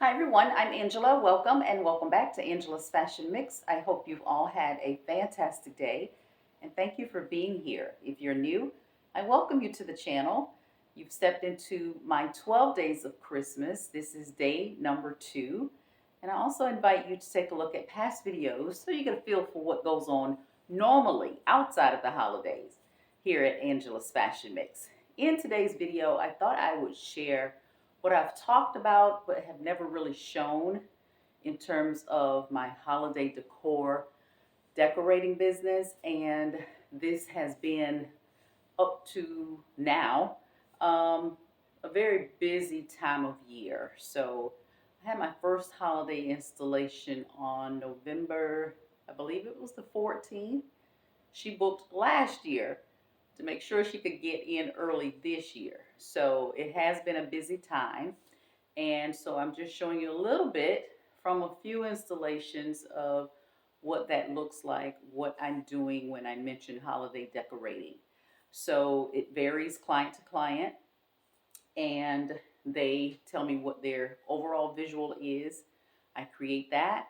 Hi everyone, I'm Angela. Welcome and welcome back to Angela's Fashion Mix. I hope you've all had a fantastic day and thank you for being here. If you're new, I welcome you to the channel. You've stepped into my 12 days of Christmas. This is day number 2. And I also invite you to take a look at past videos so you get a feel for what goes on normally outside of the holidays here at Angela's Fashion Mix. In today's video, I thought I would share what I've talked about but have never really shown in terms of my holiday decor decorating business. And this has been up to now a very busy time of year. So I had my first holiday installation on November, I believe it was the 14th. She booked last year to make sure she could get in early this year. So it has been a busy time. And so I'm just showing you a little bit from a few installations of what that looks like, what I'm doing when I mention holiday decorating. So it varies client to client, and they tell me what their overall visual is. I create that,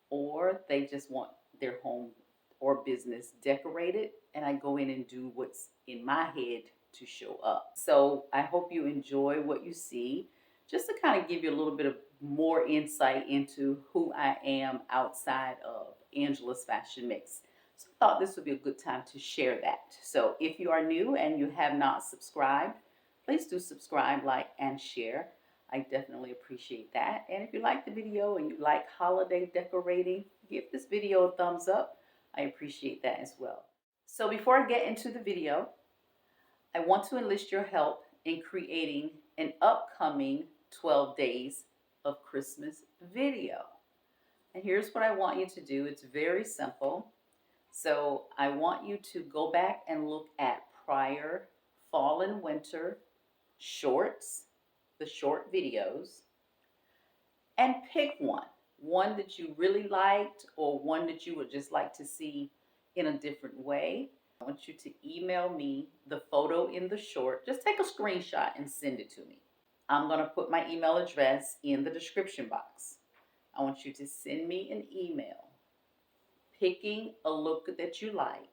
or they just want their home or business decorated, and I go in and do what's in my head to show up. So I hope you enjoy what you see, just to kind of give you a little bit of more insight into who I am outside of Angela's Fashion Mix. So I thought this would be a good time to share that. So if you are new and you have not subscribed, please do subscribe, like, and share. I definitely appreciate that. And if you like the video and you like holiday decorating, give this video a thumbs up. I appreciate that as well. So before I get into the video, I want to enlist your help in creating an upcoming 12 days of Christmas video. And here's what I want you to do. It's very simple. So I want you to go back and look at prior fall and winter shorts, the short videos, and pick one that you really liked or one that you would just like to see in a different way. I want you to email me the photo in the short. Just take a screenshot and send it to me. I'm going to put my email address in the description box. I want you to send me an email picking a look that you like,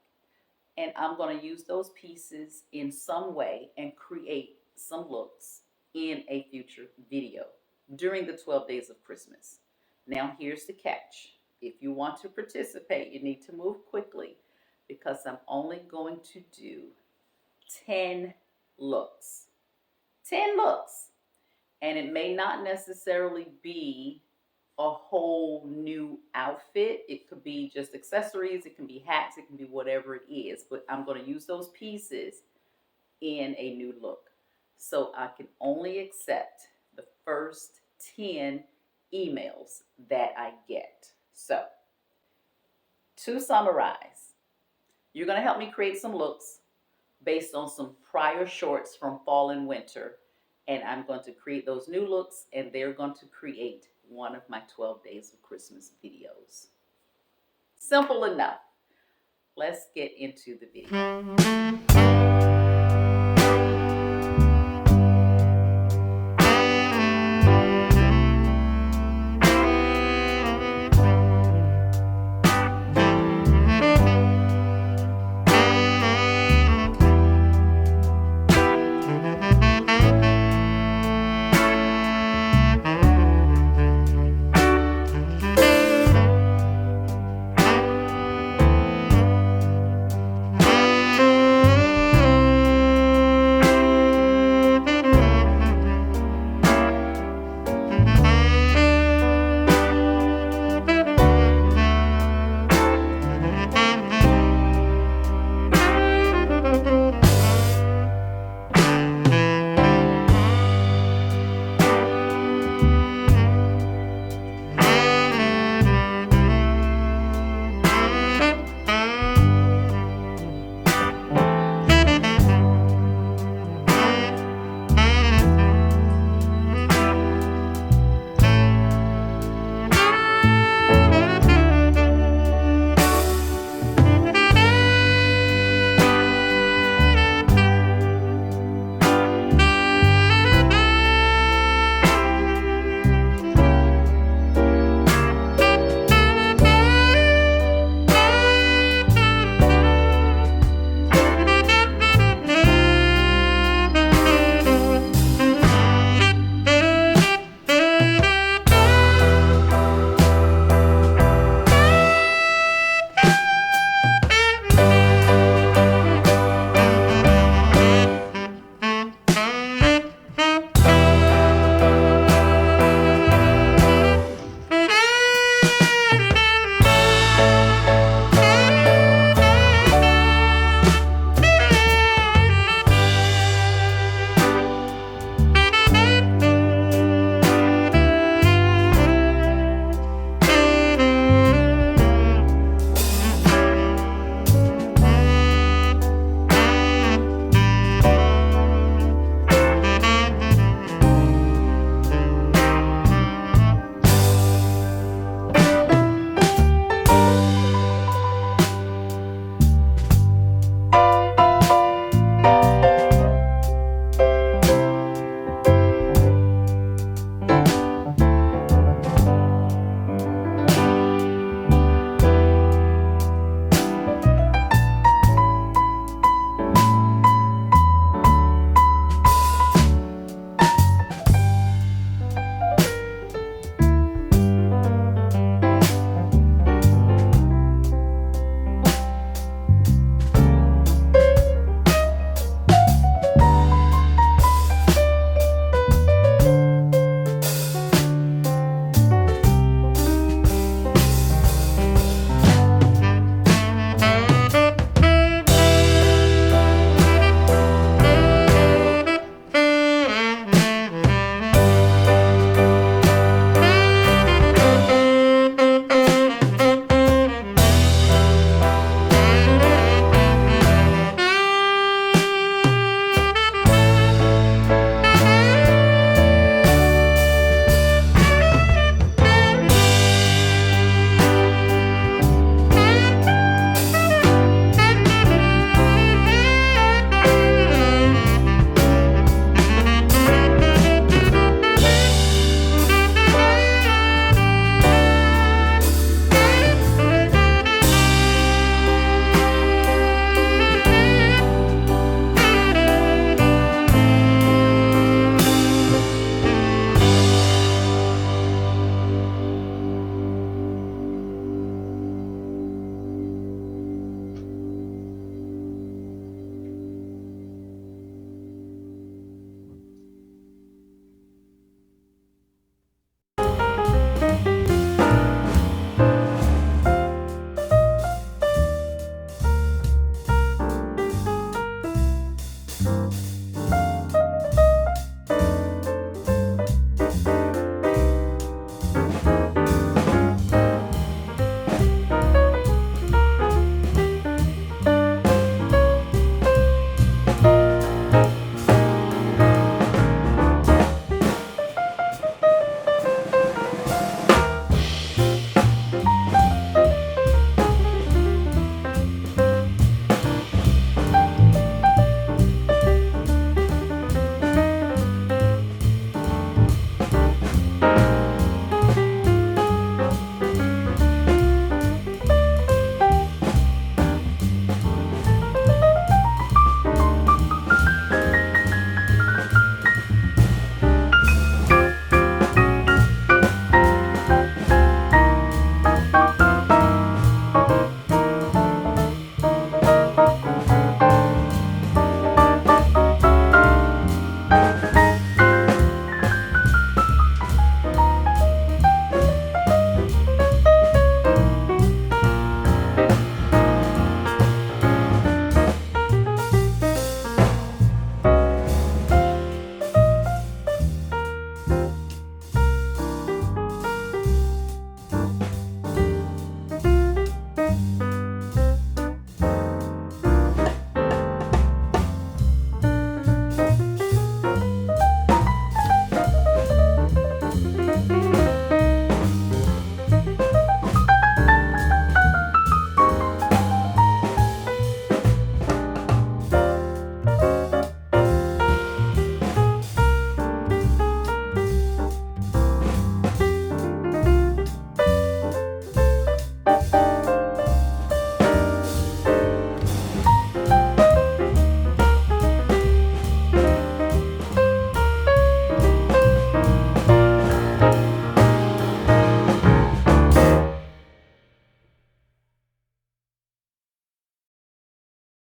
and I'm going to use those pieces in some way and create some looks in a future video during the 12 days of Christmas. Now here's the catch. If you want to participate, you need to move quickly because I'm only going to do 10 looks. 10 looks. And it may not necessarily be a whole new outfit. It could be just accessories, it can be hats, it can be whatever it is. But I'm going to use those pieces in a new look. So I can only accept the first 10 emails that I get. So to summarize, you're going to help me create some looks based on some prior shorts from fall and winter. And I'm going to create those new looks, and they're going to create one of my 12 days of Christmas videos. Simple enough. Let's get into the video.